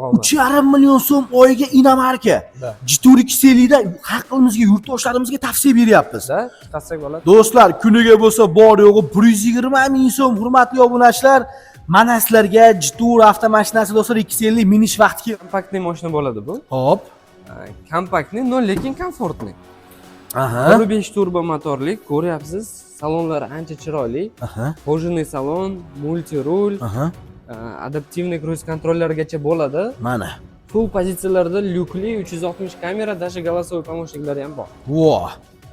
yolg'on. 3,5 million so'm oyiga inomarka. Jitur 250 da xalqimizga, yurtdoshlarimizga tavsiya beryapmiz. Chiqarsak bo'ladi. Do'stlar, kuniga bo'lsa bor yo'g'i 120 ming so'm. Hurmatli obunachilar, mana sizlarga Jitur avtomashinasi do'stlar 250 minish vaqtga Kompaktli mashina bo'ladi bu. Hop. Kompaktli, no lekin komfortli. Aha. 1.5 turbo motorli, ko'ryapsiz, salonlari ancha chiroyli. Kojaniy salon, multi rul, adaptivniy kruz kontrollargacha bo'ladi. Mana. Full pozitsiyalarda lyukli 360 kamera, даже голосовой помощниklari ham bor. Vo.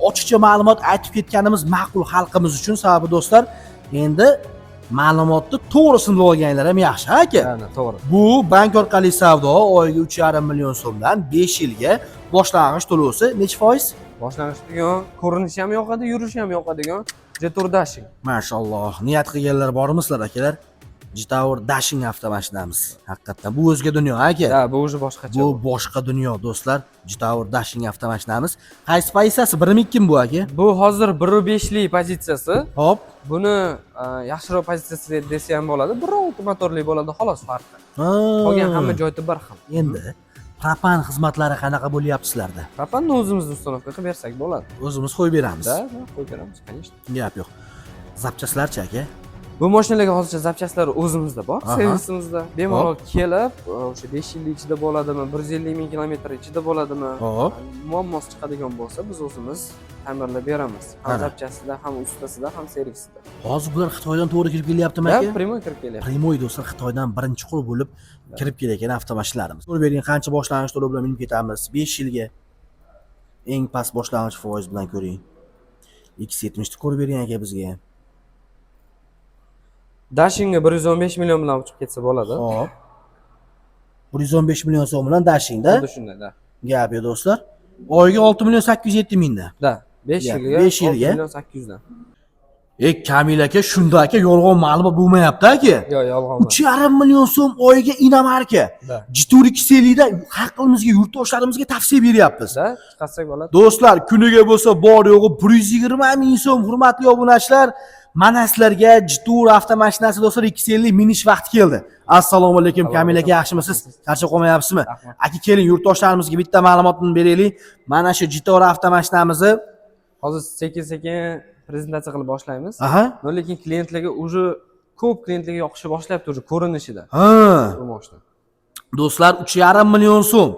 Ochiqcha ma'lumot aytib ketganimiz ma'qul xalqimiz uchun, sababi do'stlar, endi ma'lumotni to'g'risini olganlar ham yaxshi, aka. To'g'ri. Bu bank orqali savdo, oyiga 3,5 million so'mdan 5 yilga boshlang'ich to'lovsi necha foiz? Boshlang'ich ko'rinishi ham yoqadi, yurishi ham yoqadigan Jitur Dashing. Mashalloh, niyat qilganlar bormisizlar akalar? Jitur Dashing avtomashinamiz. Haqiqatan bu o'zga dunyo, aka. Ha, bu o'zi boshqacha. Bu boshqa dunyo, do'stlar. Jitur Dashing avtomashinamiz. Qaysi pozitsiyasi? 1.2 bu, aka? Bu hozir 1.5 lik pozitsiyasi. Hop. Buni yaxshiroq pozitsiyasi desa ham bo'ladi. 1.6 motorli bo'ladi, xolos farqi. Qolgan hamma joyda bir xil. Endi propan xizmatlari qanaqa bo'lyapti sizlarda? Propanni o'zimiz uстановка qilib bersak bo'ladi. O'zimiz qo'yib beramiz. Da, qo'yib beramiz, конечно. Gap yo'q. Zapchastlarchi aka? Bu mashinalarga hozircha zapchastlar o'zimizda bor, servisimizda. Bemalol kelib, o'sha 5 yil ichida bo'ladimi, 150 ming kilometr ichida bo'ladimi, muammosi chiqadigan bo'lsa, biz o'zimiz ta'mirlab beramiz. Ham zapchastida, ham ustasida, ham servisida. Hozir bular Xitoydan to'g'ri kirib kelyaptimi aka? Primoy kirib kelyapti. Primoy do'stlar, Xitoydan birinchi qo'l bo'lib kirib kelayotgan avtomashinalarimiz. Ko'rib bering, qancha boshlang'ich to'lov bilan minib ketamiz. 5 yilga eng past boshlang'ich foiz bilan ko'ring. X70 ni ko'rib bering aka bizga. Dashingga 115 million bilan chiqib ketsa bo'ladi. Hop. 115 million so'm bilan Dashingda. Xuddi shunday, da. Gap yo'q do'stlar. Oyiga 6 million 807 mingda. Da, 5 yilga 5 yilga 6 million 800 dan. Kamil aka, shunda aka yolg'on ma'lumot bo'lmayapti aka. Yo'q, yolg'on. 3,5 million so'm oyiga inomarka. Jitur 250 da xalqimizga, yurtdoshlarimizga tavsiya beryapmiz. Chiqarsak bo'ladi. Do'stlar, kuniga bo'lsa bor yo'g'i 120 ming so'm. Hurmatli obunachilar, mana sizlarga Jitur avtomashinasi do'stlar 250 minish vaqti keldi. Assalomu alaykum Kamil aka, yaxshimisiz? Charchab qolmayapsizmi? Aka, keling yurtdoshlarimizga bitta ma'lumotni beraylik. Mana shu Jitur avtomashinamizni hozir sekin-sekin prezentatsiya qilib boshlaymiz. Lekin klientlarga уже ko'p klientlarga yoqisha boshlayapti уже ko'rinishida. Bu mashina. Do'stlar, 3,5 million so'm.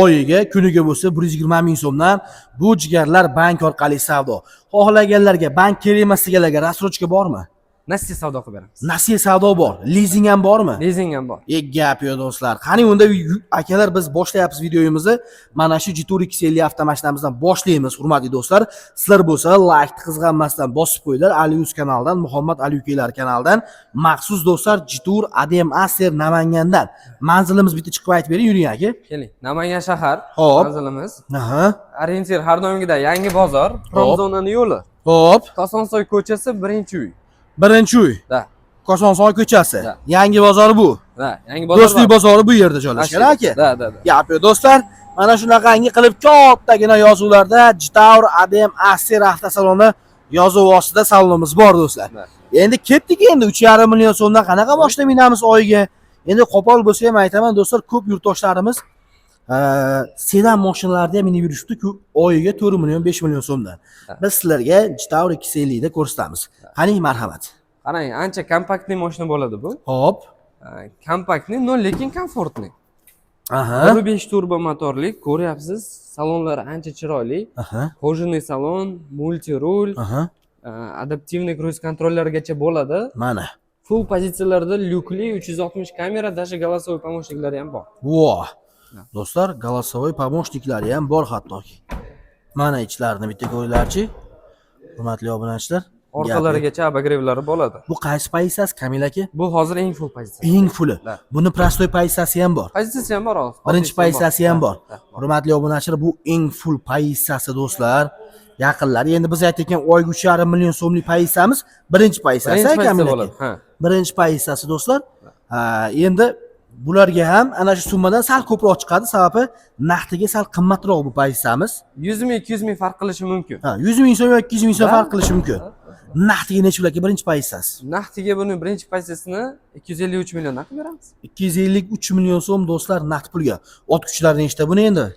Oyiga, kuniga bo'lsa 120 ming so'mdan bu jigarlar bank orqali savdo. Xohlaganlarga, bank kerak emasligilarga rassrochka bormi? Nasiya savdo qilib beramiz. Nasiya savdo bor. Lizing ham bormi? Lizing ham bor. Gap yo'q do'stlar. Qani unda akalar, biz boshlayapmiz videomizni. Mana shu Jitur 250 avtomashinamizdan boshlaymiz, hurmatli do'stlar. Sizlar bo'lsa, like qizg'anmasdan bosib qo'yinglar. Aliyus kanalidan, Muhammad Aliyukeylar kanalidan maxsus do'stlar Jitur ADM Acer Namangandan. Manzilimiz bitta chiqib aytib bering, yuring aka. Keling. Namangan shahar manzilimiz. Orientir har doimgidek Yangi bozor, Promzonaning yo'li. Hop. Kosonsoy ko'chasi 1-uy. Birinchi uy. Kosonsoy ko'chasi. Yangi bozor bu. Yangi bozor. Do'stlik bozori bu yerda joylashgan aka. Da. Gap yo'q do'stlar. Mana shunaqangi qilib kattagina yozuvlarda Jitur ADM Acer avtosaloni yozuv ostida salonimiz bor do'stlar. Endi ketdik, endi 3,5 million so'mdan qanaqa boshlamaymiz oyiga. Endi qo'pol bo'lsa ham aytaman do'stlar, ko'p yurtdoshlarimiz sedan mashinalarda ham minib yurishdi-ku, oyiga 4 million 5 million so'mdan. Biz sizlarga Jitur 250 da ko'rsatamiz. Qani, marhamat. Qarang, ancha kompaktli mashina bo'ladi bu. Hop. Kompaktli, no lekin komfortli. 1.5 turbo motorli, ko'ryapsiz, salonlari ancha chiroyli. Kojaniy salon, multi rul, adaptivniy kruz kontrollargacha bo'ladi. Mana. Full pozitsiyalarda lyukli 360 kamera, даже голосовой помощниklari ham bor. Vo. Do'stlar, голосовой помощниklari ham bor hattoki. Mana ichlarini bitta ko'ringlarchi. Hurmatli obunachilar, orqalarigacha abagreylari bo'ladi. Bu qaysi pozitsiyasi Kamil aka? Bu hozir eng full pozitsiya. Eng fulli. Buni prostoy pozitsiyasi ham bor. Pozitsiyasi ham bor hozir. Birinchi pozitsiyasi ham bor. Hurmatli obunachilar, bu eng full pozitsiyasi do'stlar. Yaqinlar, endi biz aytgan oyga 3,5 million so'mlik pozitsiyamiz birinchi pozitsiyasi Kamil aka. Birinchi pozitsiyasi do'stlar. Endi bularga ham ana shu summadan sal ko'proq chiqadi, sababi narxiga sal qimmatroq bu pozitsiyamiz. 100 ming 200 ming farq qilishi mumkin. Ha, 100 ming so'm yoki 200 ming so'm farq qilishi mumkin. Narxiga necha pul aka birinchi pozitsiyasi? Naqdiga buni birinchi pozitsiyasini 253 milliondan qilib beramiz. 253 million so'm do'stlar naqd pulga. Ot kuchlari nechta buni endi?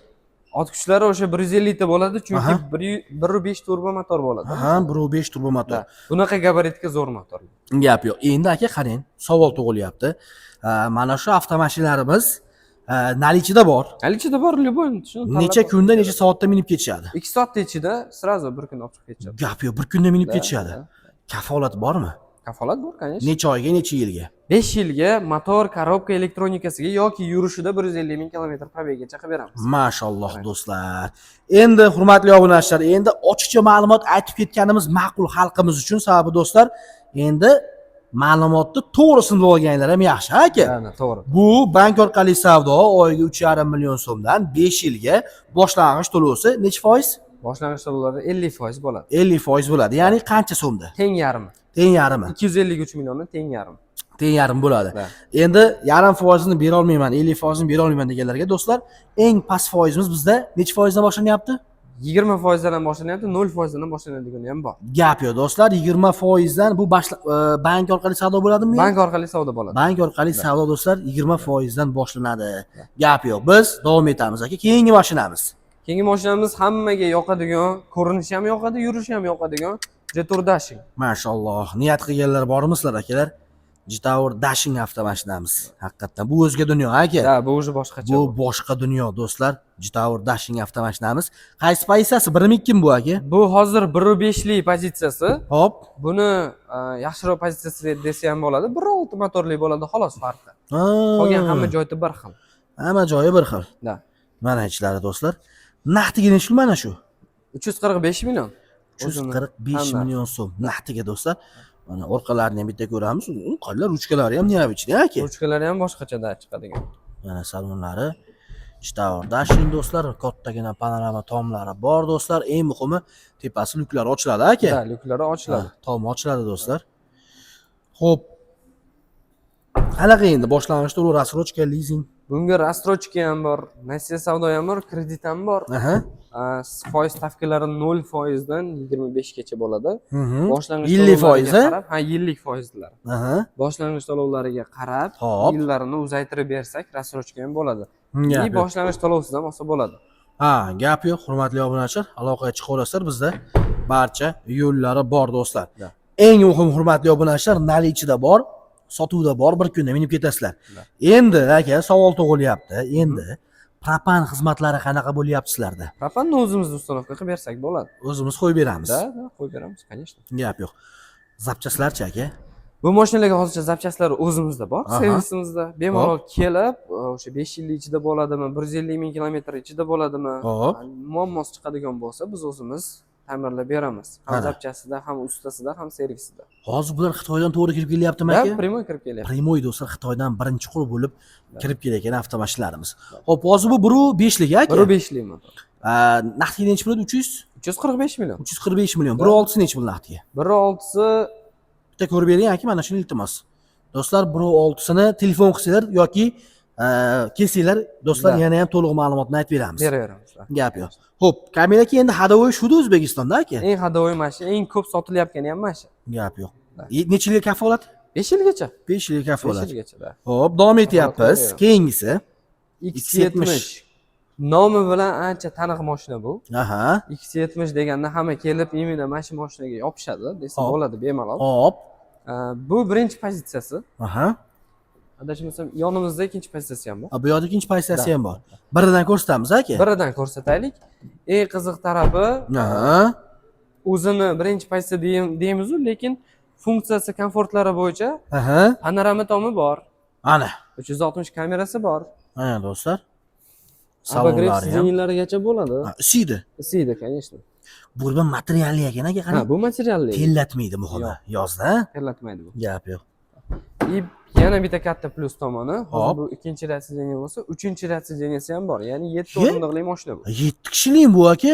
Ot kuchlari o'sha 150 ta bo'ladi, chunki 1.5 turbo motor bo'ladi. Ha, 1.5 turbo motor. Bunaqa gabaritga zo'r motor. Gap yo'q. Endi aka qarang, savol tug'ilyapti. Mana shu avtomashinalarimiz nalichida bor. Nalichida bor, любой. Necha kunda, necha soatda minib ketishadi? 2 soat ichida srazu bir kun olib chiqib ketishadi. Gap yo'q, bir kunda minib ketishadi. Kafolat bormi? Kafolat bor, конечно. Necha oyga, necha yilga? 5 yilga motor, korobka elektronikasiga yoki yurishida 150 ming kilometr probegacha qilib beramiz. Mashalloh do'stlar. Endi hurmatli obunachilar, endi ochiqcha ma'lumot aytib ketganimiz ma'qul xalqimiz uchun, sababi do'stlar, endi ma'lumotni to'g'risini bilib olganlar ham yaxshi aka. Ha, to'g'ri. Bu bank orqali savdo oyiga 3,5 million so'mdan 5 yilga boshlang'ich to'lovsi necha foiz? Boshlang'ich to'lovlari 50% bo'ladi. 50% bo'ladi. Ya'ni qancha so'mda? Teng yarmi. Teng yarmi. 253 milliondan teng yarmi. Teng yarim bo'ladi. Endi yarim foizini bera olmayman, 50% ni bera olmayman deganlarga do'stlar, eng past foizimiz bizda necha foizdan boshlanyapti? 20% dan boshlanyapti, 0% dan boshlanadigan ham bor. Gap yo'q do'stlar, 20% dan bu bank orqali savdo bo'ladimi? Bank orqali savdo bo'ladi. Bank orqali savdo do'stlar 20% dan boshlanadi. Gap yo'q. Biz davom etamiz aka. Keyingi mashinamiz. Keyingi mashinamiz hammaga yoqadigan, ko'rinishi ham yoqadi, yurishi ham yoqadigan Jetour Dashing. Mashalloh. Niyat qilganlar bormi sizlar akalar? Jetour Dashing avtomashinamiz. Haqiqatan bu o'zga dunyo aka. Ha, bu o'zi boshqacha. Bu boshqa dunyo do'stlar. Jetour Dashing avtomashinamiz. Qaysi pozitsiyasi? 1mi 2mi bu aka? Bu hozir 1.5 lik pozitsiyasi. Hop. Buni yaxshiroq pozitsiyasi desa ham bo'ladi. 1.6 motorli bo'ladi, xolos farqi. Qolgan hamma joyda bir xil. Hamma joyi bir xil. Da. Mana ichlari do'stlar. Naqdiga necha mana shu? 345 million. 345 million so'm naqdiga do'stlar. Mana orqalarini ham bitta ko'ramiz. Qollar ruchkalari ham neobычный aka. Ruchkalari ham boshqachada chiqadigan. Mana salonlari Jetour Dashing do'stlar, kattagina panorama tomlari bor do'stlar. Eng muhimi tepasi lyuklari ochiladi aka. Ha, lyuklari ochiladi. Tom ochiladi do'stlar. Xo'p. Qanaqa endi boshlang'ich to'lov, рассрочка, leasing? Bunga рассрочка ham bor, nasiya savdo ham bor, kredit ham bor. Foiz stavkalari 0% dan 25 gacha bo'ladi. Boshlang'ich 50% qarab, ha, yillik foizlar. Boshlang'ich to'lovlariga qarab, yillarini uzaytirib bersak, рассрочка ham bo'ladi. Boshlang'ich to'lovsiz ham olsa bo'ladi. Ha, gap yo'q, hurmatli obunachilar, aloqaga chiqa olasizlar, bizda barcha yo'llari bor do'stlar. Eng muhim hurmatli obunachilar, nalichida bor, sotuvda bor, bir kunda minib ketasizlar. Endi aka savol tug'ilyapti. Endi propan xizmatlari qanaqa bo'lyapti sizlarda? Propanni o'zimiz uстановка qilib bersak bo'ladi. O'zimiz qo'yib beramiz. Da, qo'yib beramiz, конечно. Gap yo'q. Zapchastlarchi aka? Bu mashinalarga hozircha zapchastlari o'zimizda bor, servisimizda. Bemalol kelib, o'sha 5 yil ichida bo'ladimi, 150 ming kilometr ichida bo'ladimi, muammosi chiqadigan bo'lsa, biz o'zimiz ta'mirlab beramiz. Ham zapchasida, ham ustasida, ham servisida. Hozir bular Xitoydan to'g'ri kirib kelyaptimi aka? Primoy kirib kelyapti. Primoy do'stlar Xitoydan birinchi qur bo'lib kirib kelayotgan avtomashinalarimiz. Xo'p, hozir bu 1.5 lik aka. 1.5 lik motor. Naqdga necha bo'ladi? 345 million. 345 million. 1.6 necha bo'ladi naqdga? 1.6 bitta ko'rib bering aka, mana shuni iltimos. Do'stlar 1.6sini telefon qilsanglar yoki kelsanglar do'stlar yana ham to'liq ma'lumotni aytib beramiz. Beraveramiz. Gap yo'q. Xo'p, kamera-ki endi hadovoy shuda O'zbekistonda aka. Eng hadovoy mashina, eng ko'p sotilayotgani ham mashina. Gap yo'q. Necha yil kafolat? 5 yilgacha. 5 yil kafolat. 5 yilgacha da. Xo'p, davom etyapmiz. Keyingisi X70. Nomi bilan ancha taniq mashina bu. Aha. X70 deganda hamma kelib, imенно mana shu mashinaga yopishadi, desa bo'ladi bemalol. Hop. Bu birinchi pozitsiyasi. Aha. Adashmasam, yonimizda ikkinchi pozitsiyasi ham bor. Bu yoqda ikkinchi pozitsiyasi ham bor. Biridan ko'rsatamiz aka. Biridan ko'rsataylik. Eng qiziq tarafi, o'zini birinchi pozitsiya deymiz-ku, lekin funksiyasi, komfortlari bo'yicha panorama tomi bor. Ana. 360 kamerasi bor. Mana do'stlar. Salonlari siznilarigacha bo'ladi. Isiydi. Isiydi, конечно. Bu materialli ekan aka, qarang. Ha, bu materialli. Tellatmaydi muhimi. Yozda. Tellatmaydi bu. Gap yo'q. Yana bitta katta plus tomoni, hozir bu ikkinchi ratsiyaniya bo'lsa, uchinchi ratsiyaniyasi ham bor. Ya'ni 7 o'rindiqli mashina bu. 7 kishilik bu aka?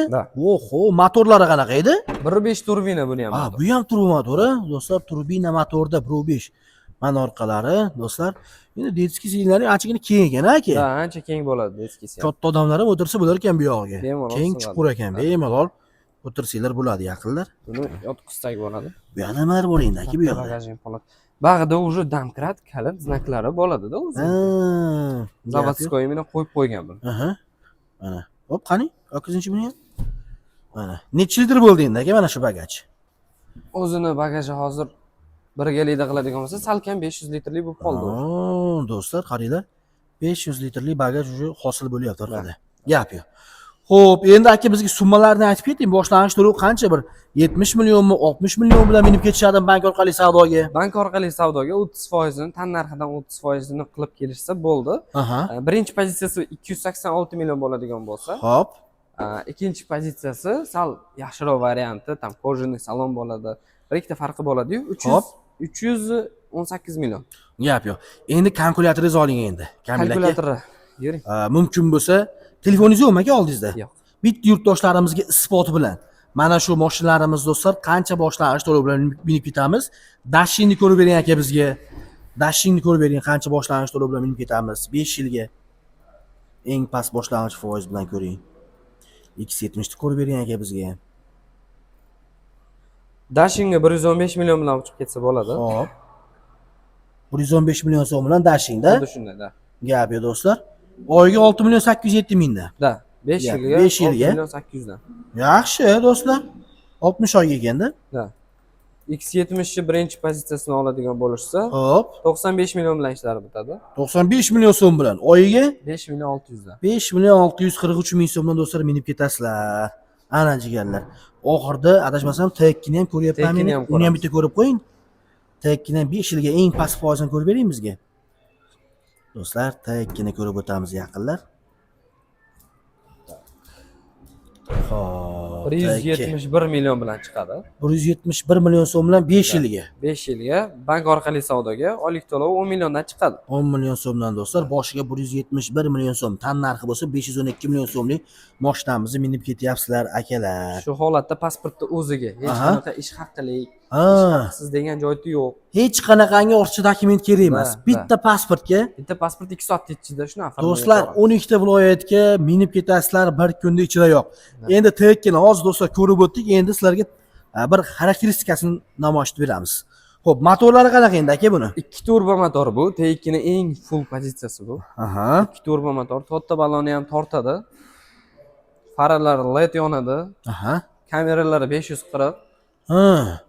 Oho, motorlari qanaqa edi? 1.5 turbina buni ham. Ha, bu ham turbo motori. Do'stlar, turbina motorda 1.5. Mana orqalari do'stlar. Endi detskiy sidinlari anchagina keng ekan aka. Ha, ancha keng bo'ladi detskisi. Katta odamlar ham o'tirsa bo'lar ekan bu yog'iga. Bemalol Keng sig'adi. chuqur ekan, bemalol o'tirsanglar bo'ladi yaqinlar. Buni yotqizsak bo'ladi. Bu yoqda nimalar bor endi aka bu yoqda? Bagajing holat. Bag'ida уже domkrat kalit znaklari bo'ladi-da o'zi. Zavodskoy meni qo'yib qo'ygan buni. Aha. Mana. Hop, qani? Yo'qinchi buni ham. Mana. Necha litr bo'ldi endi aka mana shu bagaj? O'zini bagaji hozir 1 galida qiladigan bo'lsa, salkam 500 litrli bo'lib qoldi. Do'stlar, qaranglar. 500 litrli bagaj уже hosil bo'lyapti orqada. Gap yo'q. Xo'p, endi aka bizga summalarni aytib keting. Boshlang'ich to'lov qancha? Bir 70 millionmi, 60 million bilan minib ketishadi bank orqali savdoga? Bank orqali savdoga 30% ni tan narxidan 30% ni qilib kelishsa bo'ldi. Aha. Birinchi pozitsiyasi 286 million bo'ladigan bo'lsa, Hop. ikkinchi pozitsiyasi sal yaxshiroq varianti, tam kojani salon bo'ladi. Bir ikkita farqi bo'ladi-yu, 318 million. Gap yo'q. Endi kalkulyatoriz oling endi. Kamil aka. Kalkulyatori. Yuring. Mumkin bo'lsa, telefoningiz yo'qmi aka oldingizda? Yo'q. Bitta yurtdoshlarimizga isboti bilan mana shu mashinalarimiz do'stlar qancha boshlang'ich to'lov bilan minib ketamiz. Dashingni ko'rib bering aka bizga. Dashingni ko'rib bering qancha boshlang'ich to'lov bilan minib ketamiz 5 yilga. Eng past boshlang'ich foiz bilan ko'ring. X70 ni ko'rib bering aka bizga. Dashingga 115 million bilan chiqib ketsa bo'ladi. Hop. 115 million so'm bilan dashingda. Xuddi shunday da. Gap yo'q do'stlar. Oyiga 6 million 807 mingdan. Da. 5 yilga 5 yilga 6 million 800 dan. Yaxshi do'stlar. 60 oyga ekanda. Da. X70 ni birinchi pozitsiyasini oladigan bo'lishsa, Hop. 95 million bilan ishlari bitadi. 95 million so'm bilan oyiga 5 million 600 dan. 5 million 643 ming so'mdan do'stlar minib ketasizlar. Ana jigarlar. Oxirida adashmasam T2 ni ham ko'ryapman men. Uni ham bitta ko'rib qo'ying. T2 ni 5 yilga eng past foizini ko'rib bering bizga. Do'stlar, T2 ni ko'rib o'tamiz yaqinlar. Xo'p, 171 million bilan chiqadi. 171 million so'm bilan 5 yilga. 5 yilga bank orqali savdoga oylik to'lov 10 milliondan chiqadi. 10 million so'mdan do'stlar, boshiga 171 million so'm, tan narxi bo'lsa 512 million so'mlik mashinamizni minib ketyapsizlar akalar. Shu holatda pasportni o'ziga hech qanaqa ish haqilik, siz degan joyda yo'q. Hech qanaqangi ortiqcha dokument kerak emas. Bitta pasportga, bitta pasport 2 soat ichida shuni do'stlar 12 ta viloyatga minib ketasizlar bir kunda ichida yo'q. Endi T2 ni hozir do'stlar ko'rib o'tdik, endi sizlarga bir xarakteristikasini namoyish etib beramiz. Xo'p, motorlari qanaqa endi aka buni? 2 turbo motor bu, T2 ni eng full pozitsiyasi bu. Aha. 2 turbo motor, to'rtta balloni ham tortadi. Faralari LED yonadi. Aha. Kameralari 540. Ha.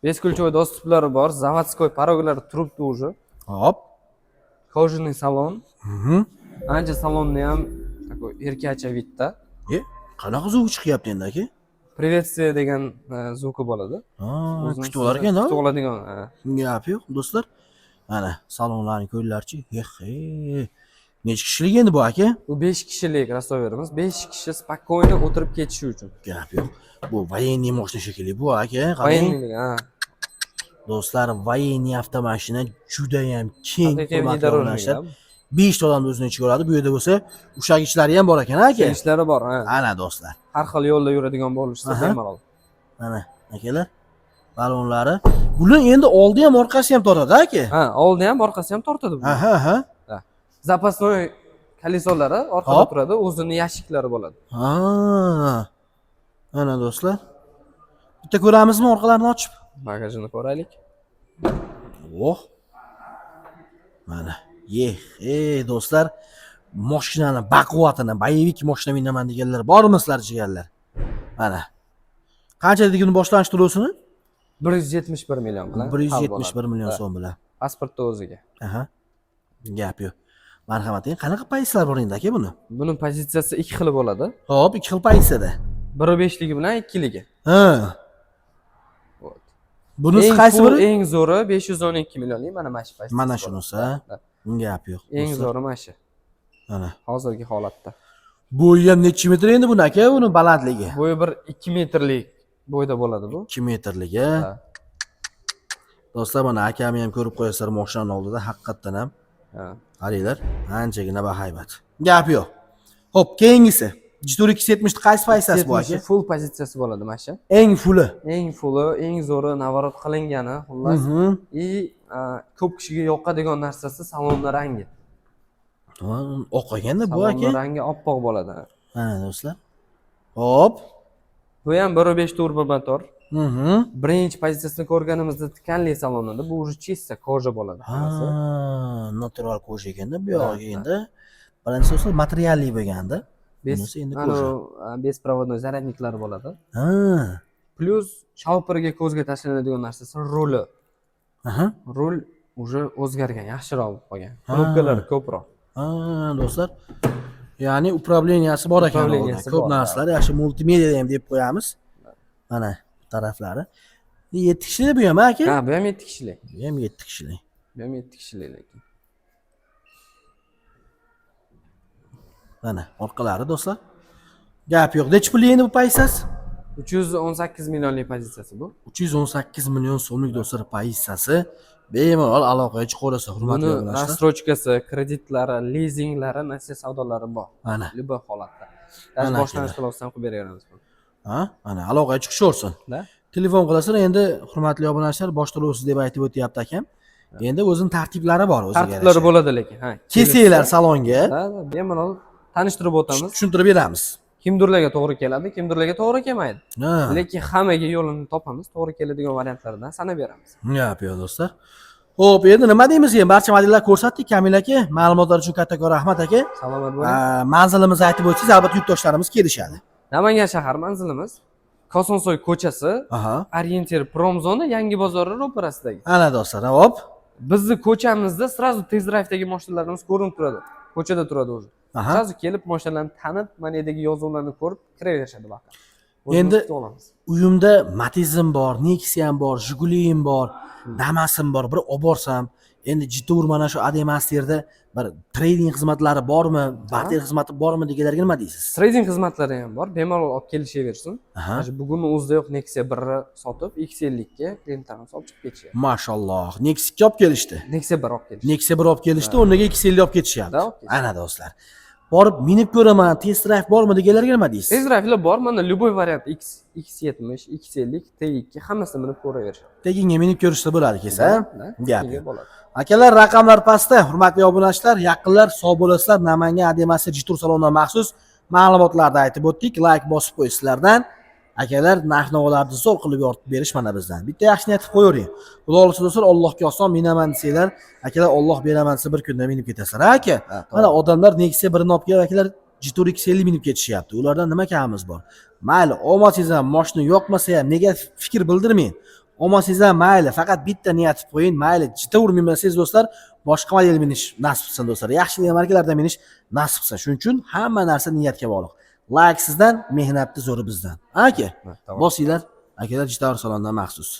Бескульчевой доступлari bor, zavodskoy paroglari turibdi уже. Hop. Kojani salon. Mhm. Ancha salonni ham такой erkacha vidda. Qanaqa zvuk chiqyapti endi aka? Приветствие degan zvuki bo'ladi. Kutib olar ekan-da. Kutib oladigan. Gap yo'q, do'stlar. Mana salonlarni ko'ringlarchi. Necha kishilik endi bu aka? Bu 5 kishilik rassoverimiz. 5 kishi spokойно o'tirib ketishi uchun. Gap yo'q. Bu военный mashina shekilli bu aka. Военный, Do'stlar, военный avtomashina juda ham keng qo'llanilgan. 5 ta odamni o'zini ichiga oladi. Bu yerda bo'lsa, ushagichlari ham bor ekan aka. Ishlari bor, Ana do'stlar. Har xil yo'lda yuradigan bo'lishsa bemalol. Mana akalar. Balonlari. Bular endi oldi ham orqasi ham tortadi aka. Oldi ham orqasi ham tortadi bu. Aha. Запасной kolesolari orqada turadi, o'zini yashiklari bo'ladi. Mana do'stlar. Bitta ko'ramizmi orqalarini ochib? Bagajini ko'raylik. Mana. Do'stlar, mashinani baquvvatini, boyevik mashina minaman deganlar bormi sizlar jigarlar? Mana. Qancha dedik uni boshlang'ich to'lovsini? 171 million bilan. 171 million so'm bilan. Pasportni o'ziga. Gap yo'q. Marhamat, qanaqa pozitsiyalar bor endi aka buni? Buni pozitsiyasi 2 xil bo'ladi. Hop, 2 xil pozitsiyada. 1.5ligi bilan 2ligi. Bunisi qaysi biri? Eng zo'ri 512 millionlik mana shu pozitsiya. Mana shunisi. Gap yo'q. Eng zo'ri mana shu. Mana hozirgi holatda. Bo'yi ham necha metr endi buni aka, buni balandligi? Bo'yi bir 2 metrlik bo'yda bo'ladi bu. 2 metrligi. Do'stlar, mana akam ham ko'rib qo'yasizlar mashinaning oldida, haqiqatan ham. Qaranglar, anchagina bahaybat. Gap yo'q. Xo'p, keyingisi. Jitur 270 ni qaysi pozitsiyasi bu aka? full pozitsiyasi bo'ladi mana shu. Eng fulli. Eng fulli, eng zo'ri navorot qilingani, xullas. Ko'p kishiga yoqadigan narsasi salonni rangi. Oqaganda bu aka. Salonni rangi oppoq bo'ladi. Mana do'stlar. Hop. Bu ham 1.5 turbo motor. Birinchi pozitsiyasini ko'rganimizda tikanli salonida bu уже чисто koja bo'ladi. Natural koja ekanda, bu yog'i endi birinchi so'z materialli bo'lganda. Bunisi endi koja. Besprovodnoy zaryadniklari bo'ladi. Plus chopperga ko'zga tashlanadigan narsasi ruli. Rul уже o'zgargan, yaxshiroq bo'lib qolgan. Knopkalari ko'proq. Do'stlar. Ya'ni upravleniyasi bor ekan. Ko'p narsalar, yaxshi multimedia ham deb qo'yamiz. Mana taraflari. 7 kishilik bu ham aka? Ha, bu ham 7 kishilik. Bu ham 7 kishilik. Bu ham 7 kishilik lekin. Mana orqalari do'stlar. Gap yo'q. Necha pul endi bu pozitsiyasi? 318 millionlik pozitsiyasi bu. 318 million so'mlik do'stlar pozitsiyasi. Bemalol aloqaga chiqaverasiz, hurmatli do'stlar. Rastrochkasi, kreditlari, lizinglari, nasiya savdolari bor. Mana. Любой holatda. Даже boshlanish qilsam qilib beraveramiz buni. Mana aloqaga chiqishaversin. Telefon qilasizlar, endi hurmatli obunachilar, bosh to'lovsiz deb aytib o'tyapti akam. Endi o'zining tartiblari bor o'ziga. Tartiblari bo'ladi lekin, ha. Kelsanglar salonga. Bemalol tanishtirib o'tamiz. Tushuntirib beramiz. Kimdirlarga to'g'ri keladi, kimdirlarga to'g'ri kelmaydi. Lekin hammaga yo'lini topamiz, to'g'ri keladigan variantlardan sanab beramiz. Gap yo'q do'stlar. Xo'p, endi nima deymiz endi? Barcha modellar ko'rsatdik Kamil aka. Ma'lumotlar uchun kattakon rahmat aka. Salomat bo'ling. Manzilimizni aytib o'tsangiz, albatta yurtdoshlarimiz kelishadi. Namangan shahar manzilimiz Kosonsoy ko'chasi, Orientir Promzona, Yangi bozori ro'parasidagi. Ana do'stlar, hop. Bizning ko'chamizda srazu tez drive'dagi mashinalarimiz ko'rinib turadi. Ko'chada turadi o'zi. Srazu kelib mashinalarni tanib, mana yerdagi yozuvlarni ko'rib kiraverishadi vaqt. Endi uyimda Matizim bor, Nexia'm bor, Jiguli'm bor, Damas'im bor. Bir olib borsam, endi Jitur mana shu Ademasterda bir trading xizmatlari bormi, barter xizmati bormi deganlarga nima deysiz? Trading xizmatlari ham bor, bemalol olib kelishaversin. Bugun o'zida yo'q Nexia 1 ni sotib, X50 ga klientlarimiz olib chiqib ketishyapti. Mashalloh, Nexia olib kelishdi. Nexia 1 olib kelishdi. Nexia 1 olib kelishdi, o'rniga X50 olib ketishyapti. Ana do'stlar. Borib minib ko'raman, test drive bormi deganlarga nima deysiz? Test drive'lar bor, mana любой variant X70, X50, T2 hammasini minib ko'raverishadi. Tekinga minib ko'rishsa bo'ladi kelsa. Gap bo'ladi. Akalar, raqamlar pastda. Hurmatli obunachilar, yaqinlar, sog' bo'lasizlar. Namangan Ademaster Jitur salonidan maxsus ma'lumotlarni aytib o'tdik. Like bosib qo'yisizlardan. Akalar, narx-navolarni zo'r qilib yoritib berish mana bizdan. Bitta yaxshini aytib qo'yavering. Xudo xolisa do'stlar, Allohga oson minaman desanglar, akalar Alloh beraman desa bir kunda minib ketasizlar. Aka, mana odamlar Nexia 1 ni olib kelib, akalar Jitur X50 minib ketishyapti. Ulardan nima kamimiz bor? Mayli, olmasangiz ham, mashina yoqmasa ham, nega fikr bildirmang. Olmasangiz ham mayli, faqat bitta niyat qilib qo'ying. Mayli, Jitur minmasangiz do'stlar, boshqa model minish nasib qilsin do'stlar. Yaxshi markalardan minish nasib qilsin. Shuning uchun hamma narsa niyatga bog'liq. Like sizdan, mehnatni zo'ri bizdan. Aka, bosinglar, akalar Jitur salonidan maxsus.